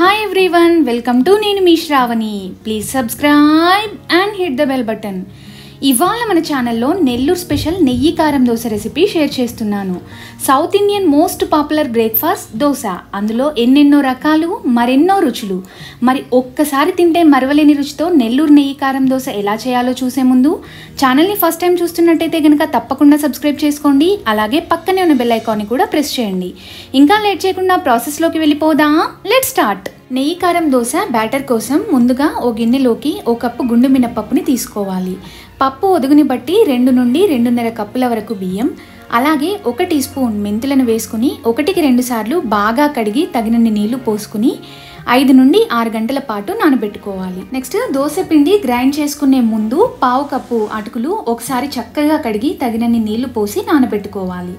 Hi everyone, welcome to నేను మీ Shravani. Please subscribe and hit the bell button. ఇవాళ మన ఛానల్లో నెల్లూరు స్పెషల్ నెయ్యి కారం దోశ రెసిపీ షేర్ చేస్తున్నాను. South Indian most popular breakfast dosa. అందులో ఎన్నెన్నో రకాలు, మరెన్నో రుచులు. మరి ఒక్కసారి తింటే మరవలేని రుచితో నెల్లూరు నెయ్యి కారం దోశ ఎలా చేయాలో చూసే ముందు ఛానల్ని ఫస్ట్ టైం చూస్తున్నట్టయితే కనుక తప్పకుండా సబ్స్క్రైబ్ చేసుకోండి. అలాగే పక్కనే ఉన్న బెల్ ఐకాన్ని కూడా ప్రెస్ చేయండి. ఇంకా లేట్ చేయకుండా ప్రాసెస్లోకి వెళ్ళిపోదాం. Let's start. నెయ్యి కారం దోశ బ్యాటర్ కోసం ముందుగా ఓ గిన్నెలోకి ఓ కప్పు గుండు మినపప్పుని తీసుకోవాలి. పప్పు ఒదుగుని బట్టి 2 నుండి 2.5 కప్పుల వరకు బియ్యం, అలాగే 1 టీ స్పూన్ మెంతులను వేసుకుని 1కి 2 సార్లు బాగా కడిగి తగినన్ని నీళ్లు పోసుకుని 5 నుండి 6 గంటల పాటు నానబెట్టుకోవాలి. నెక్స్ట్ దోశ పిండి గ్రైండ్ చేసుకునే ముందు 1/2 కప్పు అటుకులు ఒకసారి చక్కగా కడిగి తగినన్ని నీళ్లు పోసి నానబెట్టుకోవాలి.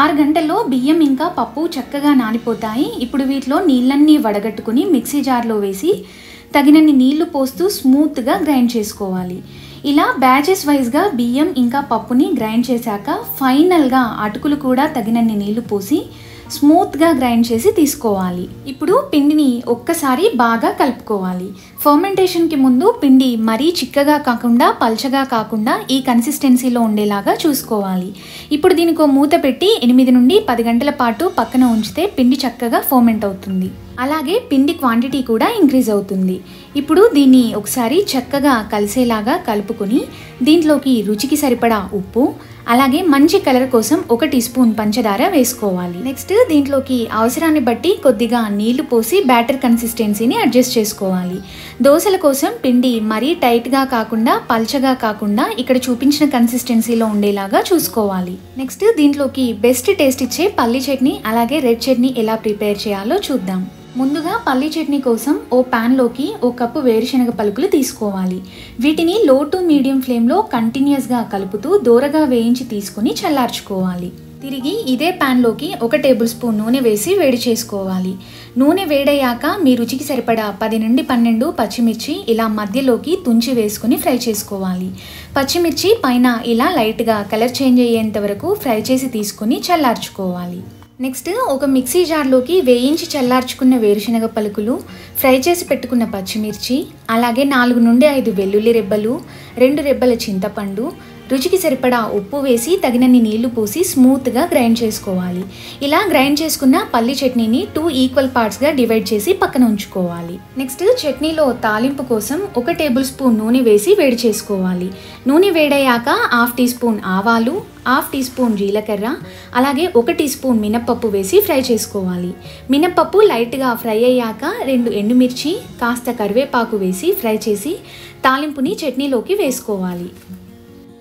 6 గంటల్లో బియ్యం ఇంకా పప్పు చక్కగా నానిపోతాయి. ఇప్పుడు వీటిలో నీళ్ళన్నీ వడగట్టుకుని మిక్సీ జార్లో వేసి తగినన్ని నీళ్లు పోస్తూ స్మూత్గా గ్రైండ్ చేసుకోవాలి. ఇలా బ్యాచెస్ వైజ్గా బియ్యం ఇంకా పప్పుని గ్రైండ్ చేశాక ఫైనల్గా అటుకులు కూడా తగినన్ని నీళ్లు పోసి స్మూత్గా గ్రైండ్ చేసి తీసుకోవాలి. ఇప్పుడు పిండిని ఒక్కసారి బాగా కలుపుకోవాలి. ఫర్మెంటేషన్కి ముందు పిండి మరీ చిక్కగా కాకుండా పల్చగా కాకుండా ఈ కన్సిస్టెన్సీలో ఉండేలాగా చూసుకోవాలి. ఇప్పుడు దీనికి మూత పెట్టి 8 నుండి 10 గంటల పాటు పక్కన ఉంచితే పిండి చక్కగా ఫర్మెంట్ అవుతుంది. అలాగే పిండి క్వాంటిటీ కూడా ఇంక్రీజ్ అవుతుంది. ఇప్పుడు దీన్ని ఒకసారి చక్కగా కలిసేలాగా కలుపుకొని దీంట్లోకి రుచికి సరిపడా ఉప్పు, అలాగే మంచి కలర్ కోసం 1 టీ స్పూన్ పంచదార వేసుకోవాలి. నెక్స్ట్ దీంట్లోకి అవసరాన్ని బట్టి కొద్దిగా నీళ్లు పోసి బ్యాటర్ కన్సిస్టెన్సీని అడ్జస్ట్ చేసుకోవాలి. దోశల కోసం పిండి మరీ టైట్గా కాకుండా పల్చగా కాకుండా ఇక్కడ చూపించిన కన్సిస్టెన్సీలో ఉండేలాగా చూసుకోవాలి. నెక్స్ట్ దీంట్లోకి బెస్ట్ టేస్ట్ ఇచ్చే పల్లీ చట్నీ అలాగే రెడ్ చట్నీ ఎలా ప్రిపేర్ చేయాలో చూద్దాం. ముందుగా పల్లీ చట్నీ కోసం ఓ ప్యాన్లోకి 1 కప్పు వేరుశనగ పలుకులు తీసుకోవాలి. వీటిని లో టు మీడియం ఫ్లేమ్లో కంటిన్యూస్గా కలుపుతూ దోరగా వేయించి తీసుకుని చల్లార్చుకోవాలి. తిరిగి ఇదే ప్యాన్లోకి 1 టేబుల్ స్పూన్ నూనె వేసి వేడి చేసుకోవాలి. నూనె వేడయ్యాక మీ రుచికి సరిపడా 10 నుండి 12 పచ్చిమిర్చి ఇలా మధ్యలోకి తుంచి వేసుకుని ఫ్రై చేసుకోవాలి. పచ్చిమిర్చి పైన ఇలా లైట్గా కలర్ చేంజ్ అయ్యేంత వరకు ఫ్రై చేసి తీసుకుని చల్లార్చుకోవాలి. నెక్స్ట్ ఒక మిక్సీ జార్లోకి వేయించి చల్లార్చుకున్న వేరుశనగ పలుకులు, ఫ్రై చేసి పెట్టుకున్న పచ్చిమిర్చి, అలాగే 4 నుండి 5 వెల్లుల్లి రెబ్బలు, 2 రెబ్బల చింతపండు, రుచికి సరిపడా ఉప్పు వేసి తగినన్ని నీళ్లు పోసి స్మూత్గా గ్రైండ్ చేసుకోవాలి. ఇలా గ్రైండ్ చేసుకున్న పల్లి చట్నీని 2 ఈక్వల్ పార్ట్స్గా డివైడ్ చేసి పక్కన ఉంచుకోవాలి. నెక్స్ట్ చట్నీలో తాలింపు కోసం 1 టేబుల్ స్పూన్ నూనె వేసి వేడి చేసుకోవాలి. నూనె వేడయ్యాక 1/2 టీ స్పూన్ ఆవాలు, 1/2 టీ స్పూన్ జీలకర్ర, అలాగే 1 టీ స్పూన్ మినప్పప్పు వేసి ఫ్రై చేసుకోవాలి. మినప్పప్పు లైట్గా ఫ్రై అయ్యాక 2 ఎండుమిర్చి, కాస్త కరివేపాకు వేసి ఫ్రై చేసి తాలింపుని చట్నీలోకి వేసుకోవాలి.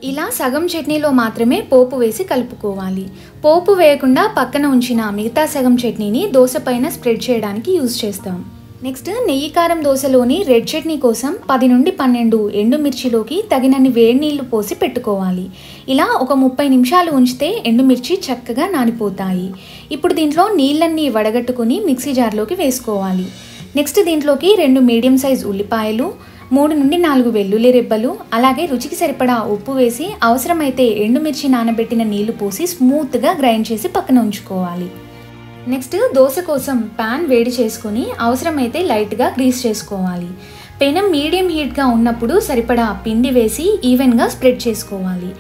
ఇలా సగం చట్నీలో మాత్రమే పోపు వేసి కలుపుకోవాలి. పోపు వేయకుండా పక్కన ఉంచిన మిగతా సగం చట్నీని దోశ పైన స్ప్రెడ్ చేయడానికి యూజ్ చేస్తాం. నెక్స్ట్ నెయ్యి కారం దోశలోని రెడ్ చట్నీ కోసం 10 నుండి 12 ఎండుమిర్చిలోకి తగినన్ని వేడి నీళ్లు పోసి పెట్టుకోవాలి. ఇలా ఒక 30 నిమిషాలు ఉంచితే ఎండుమిర్చి చక్కగా నానిపోతాయి. ఇప్పుడు దీంట్లో నీళ్ళన్నీ వడగట్టుకుని మిక్సీ జార్లోకి వేసుకోవాలి. నెక్స్ట్ దీంట్లోకి 2 మీడియం సైజ్ ఉల్లిపాయలు, 3 నుండి 4 వెల్లుల్లి రెబ్బలు, అలాగే రుచికి సరిపడా ఉప్పు వేసి అవసరమైతే ఎండుమిర్చి నానబెట్టిన నీళ్లు పోసి స్మూత్గా గ్రైండ్ చేసి పక్కన ఉంచుకోవాలి. నెక్స్ట్ దోశ కోసం ప్యాన్ వేడి చేసుకొని అవసరమైతే లైట్గా గ్రీస్ చేసుకోవాలి. పెనం మీడియం హీట్గా ఉన్నప్పుడు సరిపడా పిండి వేసి ఈవెన్గా స్ప్రెడ్ చేసుకోవాలి.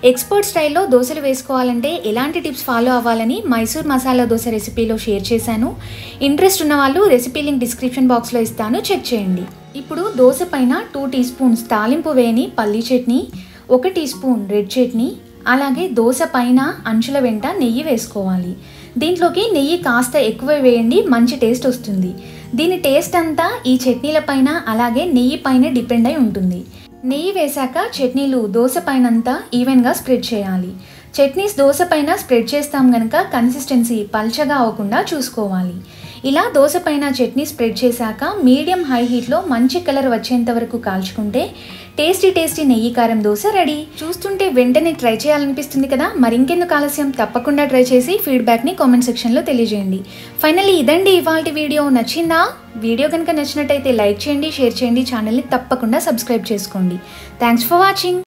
ఎక్స్పర్ట్ స్టైల్లో దోశలు వేసుకోవాలంటే ఎలాంటి టిప్స్ ఫాలో అవ్వాలని మైసూర్ మసాలా దోశ రెసిపీలో షేర్ చేశాను. ఇంట్రెస్ట్ ఉన్న వాళ్ళు రెసిపీ లింక్ డిస్క్రిప్షన్ బాక్స్లో ఇస్తాను, చెక్ చేయండి. ఇప్పుడు దోశ పైన 2 టీ స్పూన్స్ తాలింపు వేయని పల్లీ chutney, 1 teaspoon red chutney, అలాగే దోశ పైన అంచుల వెంట నెయ్యి వేసుకోవాలి. దీంట్లోకి నెయ్యి కాస్త ఎక్కువ వేయండి, మంచి టేస్ట్ వస్తుంది. దీని టేస్ట్ అంతా ఈ చట్నీల పైన అలాగే నెయ్యి పైన డిపెండ్ అయి ఉంటుంది. నెయ్యి వేశాక చట్నీలు దోశ పైనంతా ఈవెన్గా స్ప్రెడ్ చేయాలి. చట్నీస్ దోశ పైన స్ప్రెడ్ చేస్తాం కనుక కన్సిస్టెన్సీ పల్చగా అవ్వకుండా చూసుకోవాలి. ఇలా దోశ పైన చట్నీ స్ప్రెడ్ చేశాక మీడియం హై హీట్లో మంచి కలర్ వచ్చేంత వరకు కాల్చుకుంటే టేస్టీ నెయ్యి కారం దోశ రెడీ. చూస్తుంటే వెంటనే ట్రై చేయాలనిపిస్తుంది కదా. మరింకెందుకు ఆలస్యం, తప్పకుండా ట్రై చేసి ఫీడ్బ్యాక్ని కామెంట్ సెక్షన్లో తెలియజేయండి. ఫైనల్లీ ఇదండి ఇవాల్టి వీడియో. నచ్చిందా? వీడియో కనుక నచ్చినట్టయితే లైక్ చేయండి, షేర్ చేయండి, ఛానల్ని తప్పకుండా సబ్స్క్రైబ్ చేసుకోండి. Thanks for watching.